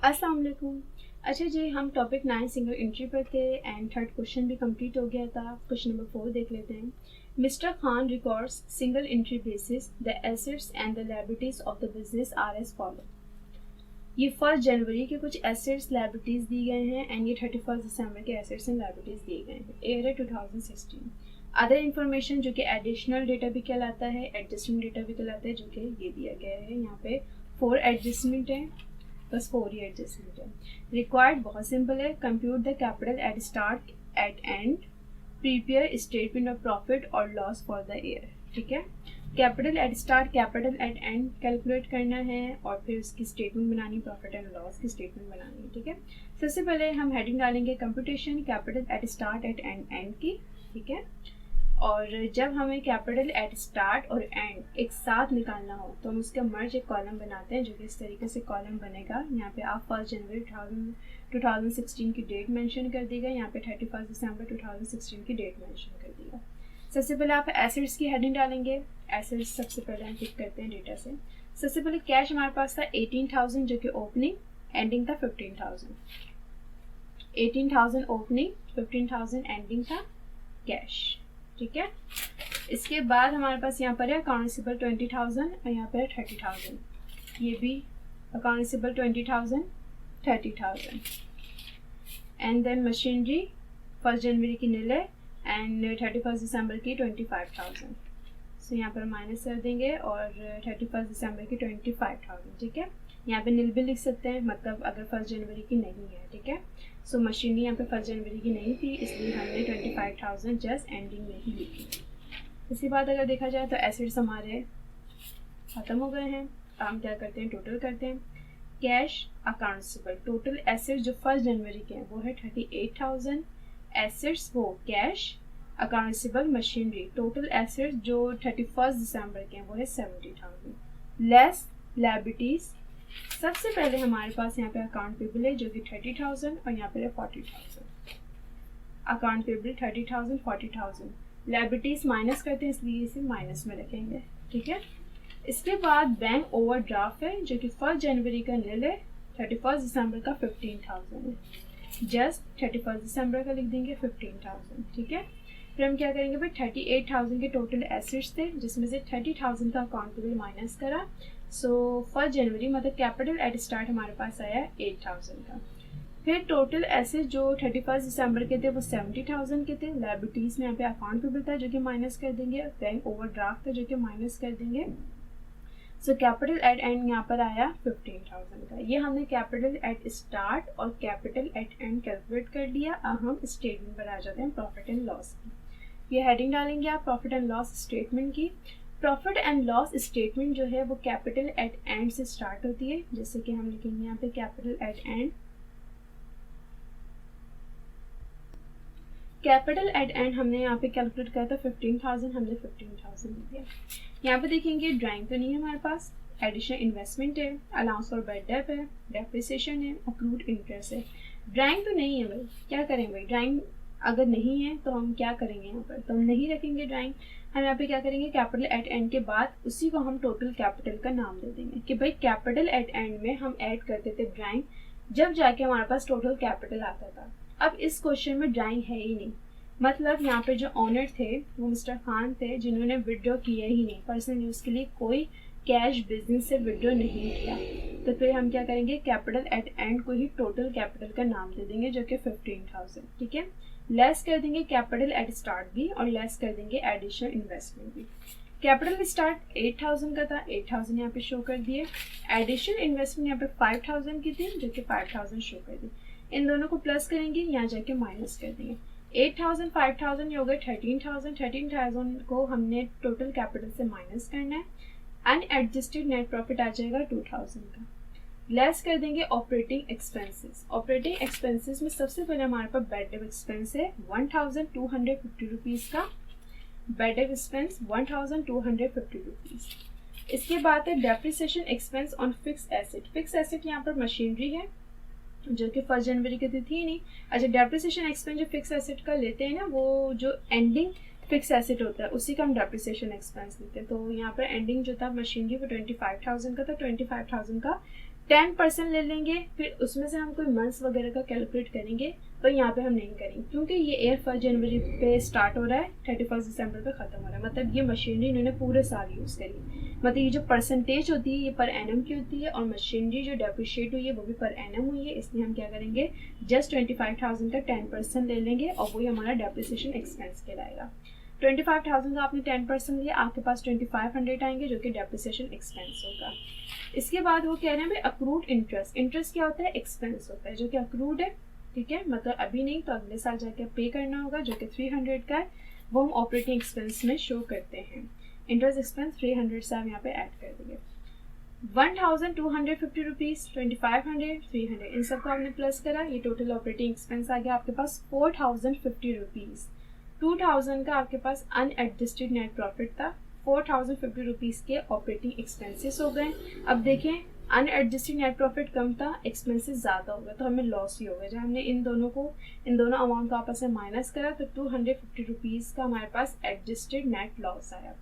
अस्सलाम वालेकुम। अच्छा जी, हम टॉपिक 9 सिंगल एंट्री पर थे एंड थर्ड क्वेश्चन भी कंप्लीट हो गया था। क्वेश्चन नंबर 4 देख लेते हैं। Mister Khan records single entry basis the assets and the liabilities of the business are as follow. ये 1 जनवरी के कुछ एसेट्स लायबिलिटीज दिए गए हैं एंड ये 31 दिसंबर के एसेट्स एंड लायबिलिटीज दिए गए हैं। ईयर है 2016। अदर इन्फॉर्मेशन जो कि एडिशनल डेटा भी कहलाता है, एडजस्टमेंट डेटा भी कहलाता है, जो कि ये दिया गया है। यहाँ पे 4 एडजस्टमेंट है, बस 4 ही एडजस्टमेंट है। रिक्वायर्ड बहुत सिंपल है। Compute the capital eight start at and, prepare statement of profit और लॉस फॉर द ईयर। ठीक है, capital eight start, capital eight and calculate करना है और फिर उसकी स्टेटमेंट बनानी, प्रॉफिट एंड लॉस की स्टेटमेंट बनानी है। ठीक है, सबसे पहले हम हेडिंग डालेंगे computation capital eight start at and की। ठीक है, और जब हमें कैपिटल एट स्टार्ट और एंड एक साथ निकालना हो तो हम उसका मर्ज एक कॉलम बनाते हैं, जो कि इस तरीके से कॉलम बनेगा। यहाँ पे आप 1 जनवरी 2016 की डेट मेंशन कर दी गई, यहाँ पे 31 दिसंबर 2016 की डेट मेंशन कर दी गई। सबसे पहले आप एसेट्स की हेडिंग डालेंगे। एसेट्स सबसे पहले हम पिक करते हैं डेटा से। सबसे पहले कैश हमारे पास था 18,000 जो कि ओपनिंग, एंडिंग था 15,000। 18,000 ओपनिंग, 15,000 एंडिंग था कैश। ठीक है, इसके बाद हमारे पास यहाँ पर है अकाउंट रिसीवेबल 20,000 और यहाँ पर है 30,000। ये भी account receivable 20,000, 30,000। And then machinery 1 जनवरी की नील है एंड 31 दिसंबर की 25,000। सो यहाँ पर माइनस कर देंगे और 31 दिसंबर की 25,000। ठीक है, यहाँ पे नील भी लिख सकते हैं, मतलब अगर 1 जनवरी की नहीं है। ठीक है, सो मशीनरी यहाँ पे 1 जनवरी की नहीं थी, इसलिए हमने 25,000 जस्ट एंडिंग में ही लिखी। इसके बाद अगर देखा जाए तो एसेट्स हमारे ख़त्म हो गए हैं। हम क्या करते हैं, टोटल करते हैं। Cash account receivable, total assets जो 1 जनवरी के हैं वो है 38,000। एसेट्स वो cash, account receivable, machinery, total assets जो 31 दिसंबर के हैं वो है 70,000। लेस लायबिलिटीज, सबसे पहले हमारे पास यहाँ पे अकाउंट पेबल है जो कि 30,000 और यहाँ पे है 40,000। Account payable 30,000, 40,000। लायबिलिटीज माइनस करते हैं इसलिए इसे माइनस में रखेंगे। ठीक है, इसके बाद बैंक ओवरड्राफ्ट है जो कि 1 जनवरी का नील है, 31 दिसंबर का 15,000 है। जस्ट 31 दिसंबर का लिख देंगे 15,000। ठीक है, फिर हम क्या करेंगे भाई, 38,000 के टोटल एसेट्स थे जिसमें से 30,000 का अकाउंट पेबल माइनस करा। सो 1 जनवरी मतलब कैपिटल एट स्टार्ट हमारे पास आया 8,000 का। फिर टोटल एसेट जो 31 दिसंबर के थे वो 70,000 के थे। लायबिलिटीज में यहाँ पे अकाउंट पेबल था जो कि माइनस कर देंगे, बैंक ओवरड्राफ्ट था जो कि माइनस कर देंगे। सो कैपिटल एट एंड यहाँ पर आया 15,000 का। ये हमने कैपिटल एट स्टार्ट और कैपिटल एट एंड कैलकुलेट कर लिया। अब हम स्टेटमेंट पर आ जाते हैं प्रॉफिट एंड लॉस की। ये हेडिंग डालेंगे आप प्रॉफिट एंड लॉस स्टेटमेंट की। प्रॉफिट एंड लॉस स्टेटमेंट जो है वो कैपिटल एट एंड से स्टार्ट होती है, जैसे कि हम लिखेंगे यहाँ पे capital eight and. Capital eight and हमने यहाँ पे कैलकुलेट करा था 15,000, हमने 15,000 लिख दिया। यहाँ पे देखेंगे ड्राइंग तो नहीं है हमारे पास, एडिशनल इन्वेस्टमेंट है, अलाउंस फॉर बैड डेट है, डेप्रिसिएशन है, अक्रूड इंटरेस्ट है। ड्राइंग तो नहीं है भाई, क्या करें भाई, ड्राइंग अगर नहीं है तो हम क्या करेंगे, यहाँ पर तो हम नहीं रखेंगे ड्राइंग। हम यहाँ पे क्या करेंगे, कैपिटल एट एंड के बाद उसी को हम टोटल कैपिटल का नाम दे देंगे कि भाई कैपिटल एट एंड में हम ऐड करते थे ड्राइंग, जब जाके हमारे पास टोटल कैपिटल आता था। अब इस क्वेश्चन में ड्राइंग है ही नहीं, मतलब यहाँ पे जो ऑनर थे वो मिस्टर खान थे जिन्होंने विड्रॉ किया ही नहीं, पर्सनल यूज़ के लिए कोई कैश बिजनेस से विड्रॉ नहीं किया। तो फिर हम क्या करेंगे, कैपिटल एट एंड को ही टोटल कैपिटल का नाम दे देंगे जो कि 15,000। ठीक है, लेस कर देंगे कैपिटल एट स्टार्ट भी और लेस कर देंगे एडिशनल इन्वेस्टमेंट भी। कैपिटल स्टार्ट 8,000 का था, 8,000 यहाँ पे शो कर दिए। एडिशनल इन्वेस्टमेंट यहाँ पे 5,000 की थी जो कि 5,000 शो कर दी। इन दोनों को प्लस करेंगे, यहाँ जाके माइनस कर देंगे। 8,000 5,000 हो गए 13,000। 13,000 को हमने टोटल कैपिटल से माइनस करना है। अनएडजस्टेड नेट प्रॉफिट आ जाएगा 2,000 का। लेस कर देंगे ऑपरेटिंग एक्सपेंसेस। ऑपरेटिंग एक्सपेंसेस में सबसे पहले हमारे पास बैड डेट एक्सपेंस है 1,250 रुपीज़ का। Bad debt expense 1,250 rupees. इसके बाद है depreciation expense on fix asset. Fix asset यहाँ पर मशीनरी है जो कि 1 जनवरी की थी नहीं। अच्छा, डेप्रिसिएशन एक्सपेंस जो फिक्स एसेट का लेते हैं ना, वो जो एंडिंग फिक्स एसेट होता है उसी का हम डेप्रिसिएशन एक्सपेंस लेते हैं। तो यहाँ पर एंडिंग जो था मशीनरी वो 25,000 का था, 25,000 का 10% ले लेंगे, फिर उसमें से हम कोई मंथ्स वगैरह का कैलकुलेट करेंगे, पर यहाँ पे हम नहीं करेंगे क्योंकि ये ईयर 1 जनवरी पे स्टार्ट हो रहा है, 31 दिसंबर पे ख़त्म हो रहा है। मतलब ये मशीनरी इन्होंने पूरे साल यूज़ करी। मतलब ये जो परसेंटेज होती है ये पर एनम की होती है, और मशीनरी जो डेप्रिशिएट हुई है वो भी पर एनम हुई है। इसलिए हम क्या करेंगे, जस्ट 25,000 का 10% ले लेंगे और वही हमारा डेप्रिसिएशन एक्सपेंस कहलाएगा। 25,000 का आपने 10% लिया, आपके पास 2500 आएंगे जो कि डेप्रिसिएशन एक्सपेंस होगा। इसके बाद वो कह रहे हैं भाई अक्रूड इंटरेस्ट। इंटरेस्ट क्या होता है, एक्सपेंस होता है जो कि अक्रूड है, ठीक है, मतलब अभी नहीं तो अगले साल जाके पे करना होगा, जो कि 300 का है, वो हम ऑपरेटिंग एक्सपेंस में शो करते हैं। इंटरेस्ट एक्सपेंस 300 से हम यहाँ पे ऐड कर देंगे। 1,250 रुपीज़, 2500, 300, इन सबको आपने प्लस करा, ये टोटल ऑपरेटिंग एक्सपेंस आ गया आपके पास 4,050 रुपीज़। 2,000 का आपके पास अनएडजस्टेड नेट प्रॉफिट था, 4,050 रुपीज़ के ऑपरेटिंग एक्सपेंसेस हो गए। अब देखें अनएडजस्टेड नेट प्रॉफिट कम था, एक्सपेंसेस ज़्यादा हो गए, तो हमें लॉस ही हो गया। जब हमने इन दोनों अमाउंट को आपस में माइनस करा तो 250 रुपीज़ का हमारे पास एडजस्टेड नेट लॉस आया।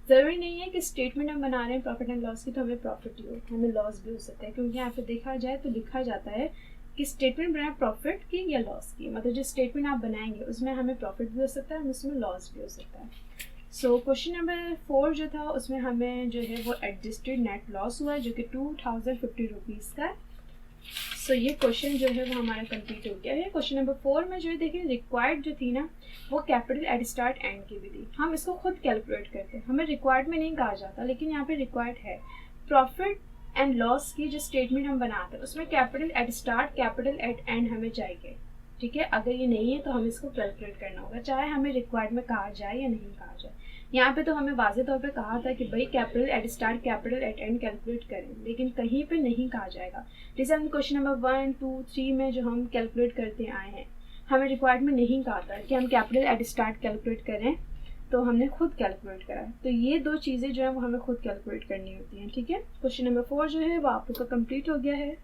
ज़रूरी नहीं है कि स्टेटमेंट हम बना रहे हैं प्रॉफिट एंड लॉस की तो हमें प्रॉफिट ही हो, हमें लॉस भी हो सकता है, क्योंकि यहाँ पे देखा जाए तो लिखा जाता है कि स्टेटमेंट बनाए प्रॉफिट की या लॉस की। मतलब जो स्टेटमेंट आप बनाएंगे उसमें हमें प्रॉफिट भी हो सकता है, हमें उसमें लॉस भी हो सकता है। सो क्वेश्चन नंबर 4 जो था उसमें हमें जो है वो एडजस्टेड नेट लॉस हुआ जो कि 2,050 रुपीज़ का। सो ये क्वेश्चन जो है वो हमारा कंप्लीट हो गया है। क्वेश्चन नंबर 4 में जो है देखिए रिक्वायर्ड जो थी ना वो कैपिटल एट स्टार्ट एंड की भी थी। हम इसको खुद कैलकुलेट करते हैं, हमें रिक्वायर्ड में नहीं कहा जाता, लेकिन यहाँ पे रिक्वायर्ड है। प्रॉफिट एंड लॉस की जो स्टेटमेंट हम बनाते हैं उसमें capital eight start capital eight and हमें चाहिए, ठीक है। अगर ये नहीं है तो हमें इसको कैलकुलेट करना होगा, चाहे हमें रिक्वायर्ड में कहा जाए या नहीं कहा जाए। यहाँ पे तो हमें वाज़ेह तौर पे कहा था कि भाई capital eight start capital eight and calculate करें, लेकिन कहीं पे नहीं कहा जाएगा। जैसे हम क्वेश्चन नंबर 1, 2, 3 में जो हम कैलकुलेट करते आए हैं, हमें रिक्वायर्ड में नहीं कहा था कि हम कैपिटल एट स्टार्ट कैलकुलेट करें, तो हमने खुद कैलकुलेट करा। तो ये दो चीज़ें जो है वो हमें खुद कैलकुलेट करनी होती हैं, ठीक है। क्वेश्चन नंबर 4 जो है वो आप लोग का कंप्लीट हो गया है।